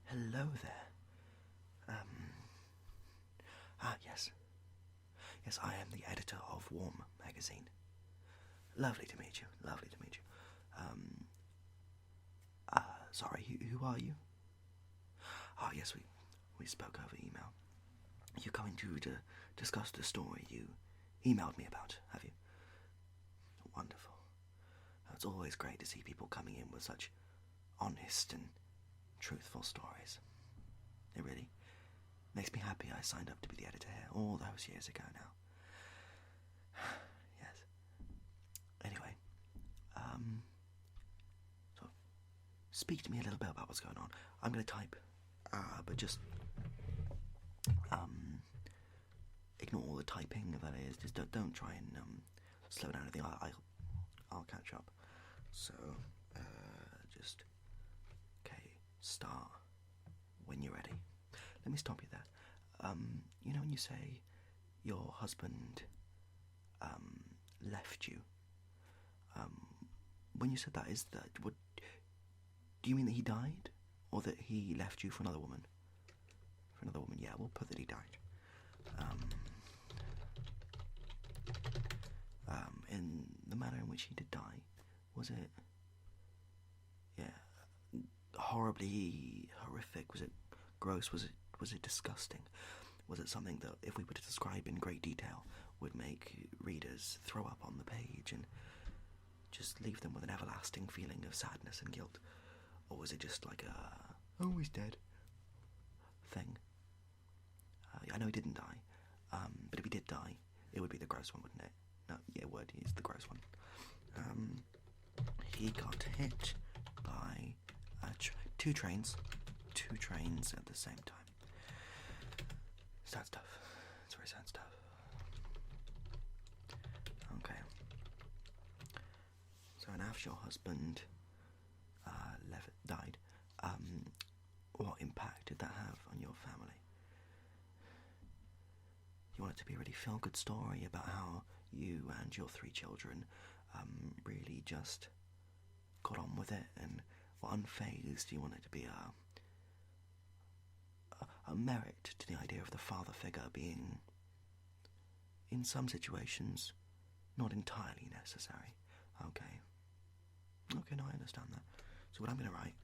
Hello there. Yes. Yes, I am the editor of Warm magazine. Lovely to meet you. Lovely to meet you. Sorry, who are you? Oh, yes, we spoke over email. You're going to discuss the story you emailed me about, have you? Wonderful. It's always great to see people coming in with such honest and truthful stories. It really makes me happy I signed up to be the editor here all those years ago now. Yes. Anyway, so speak to me a little bit about what's going on. I'm going to type, but just ignore all the typing, that is. Just don't try and slow down anything. I'll catch up. So, just start when you're ready. Let me stop you there. You know when you say your husband left you? When you said that, do you mean that he died, or that he left you for another woman? For another woman, yeah. We'll put that he died. In the manner in which he did die, was it? Yeah, horribly horrific. Was it gross? Was it disgusting? Was it something that, if we were to describe in great detail, would make readers throw up on the page and just leave them with an everlasting feeling of sadness and guilt? Or was it just like a, oh, he's dead thing? I know he didn't die, but if he did die, it would be the gross one, wouldn't it? No, yeah, it would. It's the gross one. He got hit by two trains at the same time. Sad stuff. It's very sad stuff. Okay. So, and after your husband died, what impact did that have on your family? You want it to be a really feel-good story about how you and your 3 children really just got on with it and were unfazed. You want it to be a merit to the idea of the father figure being, in some situations, not entirely necessary. Okay, no, I understand that. So what I'm going to write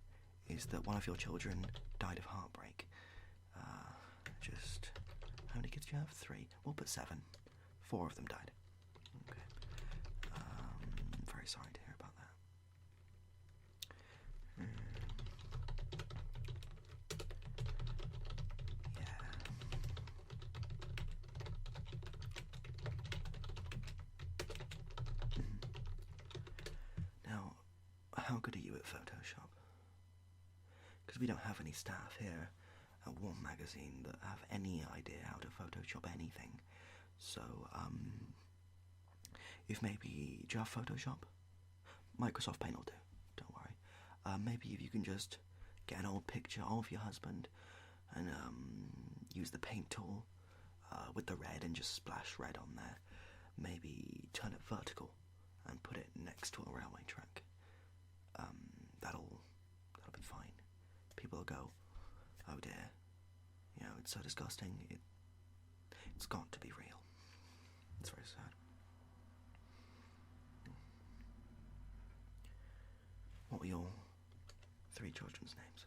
is that one of your children died of heartbreak. How many kids do you have? 3. We'll put 7. 4 of them died. Okay. I'm very sorry to hear about that. Yeah. Now, how good are you at Photoshop? Because we don't have any staff here at Warm Magazine that have any idea how to Photoshop anything. So, if maybe, do you have Photoshop? Microsoft Paint will do, don't worry. Maybe if you can just get an old picture of your husband and use the paint tool with the red and just splash red on there. Maybe turn it vertical and put it next to a railway track. That'll be fine. People will go, oh dear, you know, it's so disgusting, it's got to be real. It's very sad. What were your 3 children's names?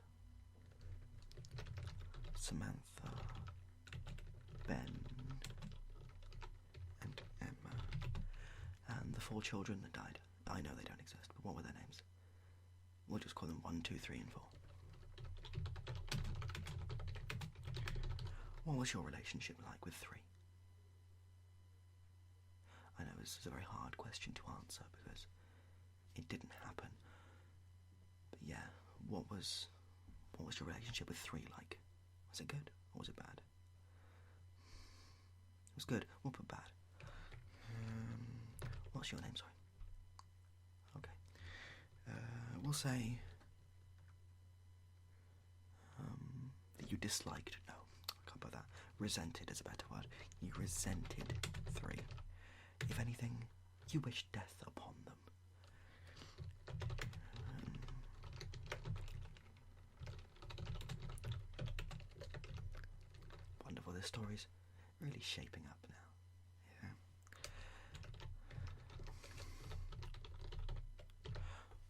Samantha, Ben, and Emma. And the 4 children that died. I know they don't exist, but what were their names? We'll just call them 1, 2, 3, and 4. What was your relationship like with 3? I know this is a very hard question to answer because it didn't happen. But yeah, what was your relationship with 3 like? Was it good or was it bad? It was good. We'll put bad. What's your name, sorry? Okay. We'll say that you disliked. No, I can't put that. Resented is a better word. You resented 3. If anything, you wished death upon them. this story's really shaping up now. Yeah.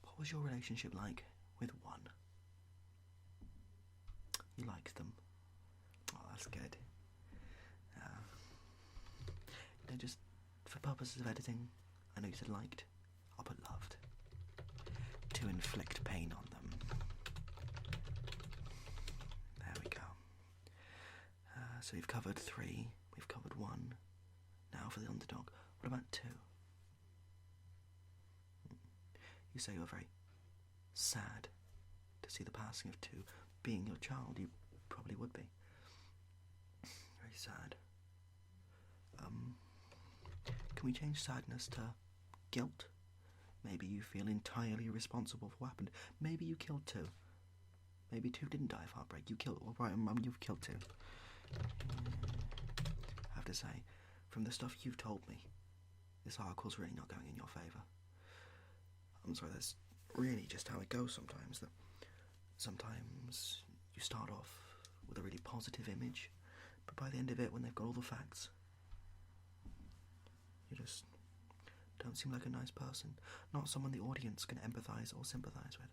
What was your relationship like with one? You liked them? Oh, that's good. Just for purposes of editing, I know you said liked, I'll put loved. To inflict pain on them. There we go. So we've covered 3, we've covered 1. Now for the underdog. What about 2? You say you're very sad to see the passing of 2. Being your child, you probably would be. Very sad. Can we change sadness to guilt? Maybe you feel entirely responsible for what happened. Maybe you killed 2. Maybe 2 didn't die of heartbreak. You killed. Well, right, you've killed 2. I have to say, from the stuff you've told me, this article's really not going in your favour. I'm sorry, that's really just how it goes sometimes. That sometimes you start off with a really positive image, but by the end of it, when they've got all the facts, you just don't seem like a nice person. Not someone the audience can empathise or sympathise with.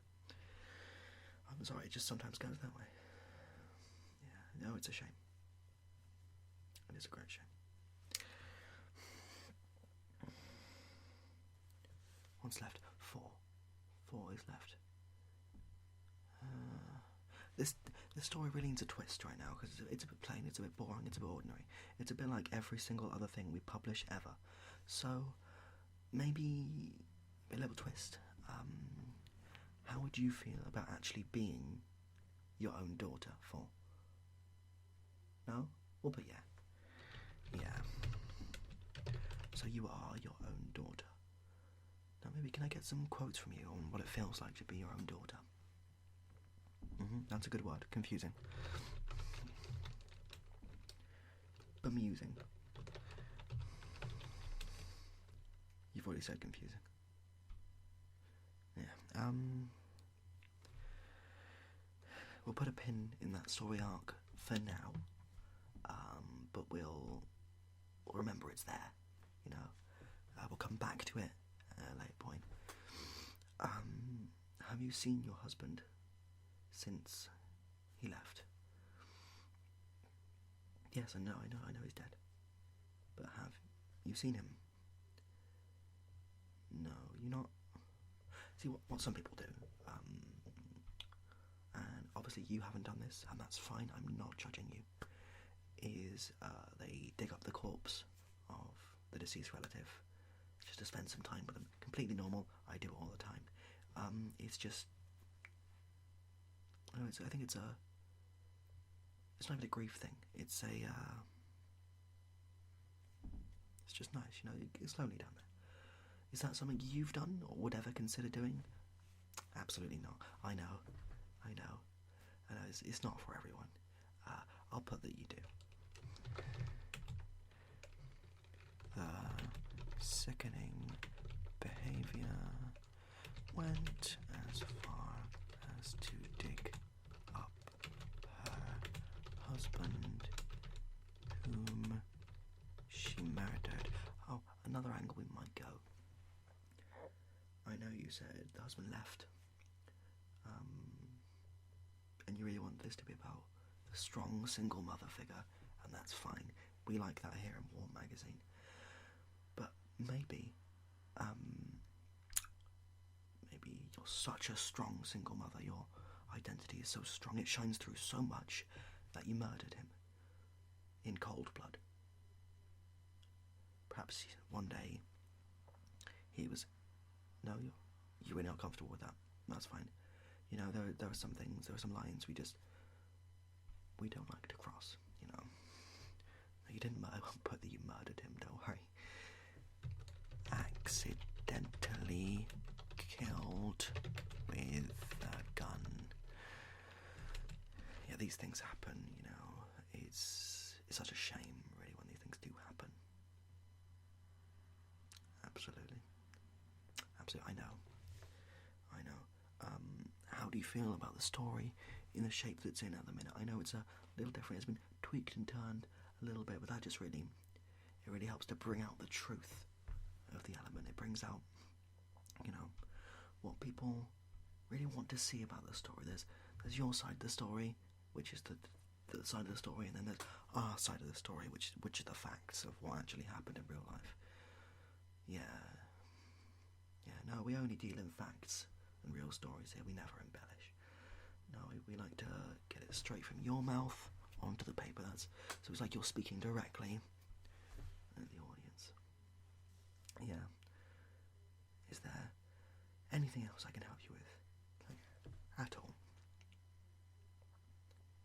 I'm sorry, it just sometimes goes that way. Yeah, no, it's a shame. It is a great shame. What's left? 4. 4 is left. This story really needs a twist right now, because it's a bit plain, it's a bit boring, it's a bit ordinary. It's a bit like every single other thing we publish ever. So, maybe a little twist. How would you feel about actually being your own daughter for? No? Well, but yeah. Yeah. So you are your own daughter. Now maybe can I get some quotes from you on what it feels like to be your own daughter? That's a good word. Confusing. Bemusing. You've already said confusing. Yeah. We'll put a pin in that story arc for now. But we'll remember it's there. You know. We'll come back to it at a later point. Have you seen your husband since he left? Yes, I know he's dead. But have you seen him? No, you're not. See, what some people do, and obviously you haven't done this, and that's fine, I'm not judging you, is they dig up the corpse of the deceased relative just to spend some time with them. Completely normal, I do it all the time. It's just, I think it's not even a grief thing, it's just nice, you know, it's lonely down there. Is that something you've done or would ever consider doing? Absolutely not. I know, it's not for everyone. I'll put that you do. The sickening behaviour went as far as to dig up her husband, whom she murdered. Oh, another angle we might go. I know you said the husband left, and you really wanted this to be about the strong single mother figure, and that's fine. We like that here in War Magazine. But maybe you're such a strong single mother, your identity is so strong, it shines through so much that you murdered him in cold blood. Perhaps one day he was... No, you're really not comfortable with that. That's fine. You know, there are some things, there are some lines we don't like to cross, you know. You didn't put that you murdered him, don't worry. Accidentally killed with a gun. Yeah, these things happen, you know. It's such a shame, really, when these things do happen. Absolutely. I know. How do you feel about the story in the shape that's in at the minute? I know it's a little different. It's been tweaked and turned a little bit, but that just really, it really helps to bring out the truth of the element. It brings out, what people really want to see about the story. There's your side of the story, which is the side of the story, and then there's our side of the story, which are the facts of what actually happened in real life. No, we only deal in facts and real stories here. We never embellish. No, we like to get it straight from your mouth onto the paper. So it's like you're speaking directly to the audience. Yeah. Is there anything else I can help you with? At all?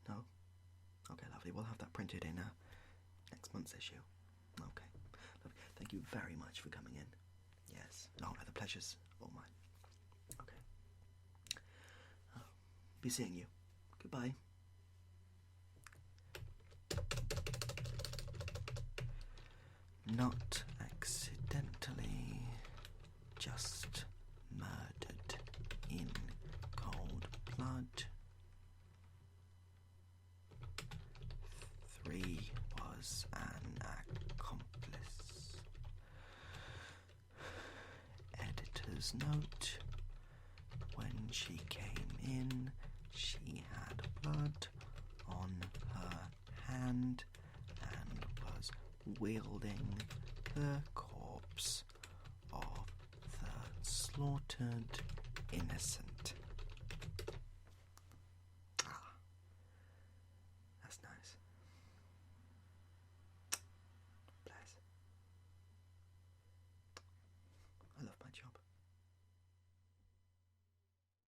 No? Okay, lovely. We'll have that printed in next month's issue. Okay. Lovely. Thank you very much for coming in. Yes. No, the pleasure's all mine. Okay. Be seeing you. Goodbye. Not accidentally, just murdered in cold blood. 3 was an accomplice. Editor's note: when she came in, she had blood on her hand and was wielding the corpse of the slaughtered innocent.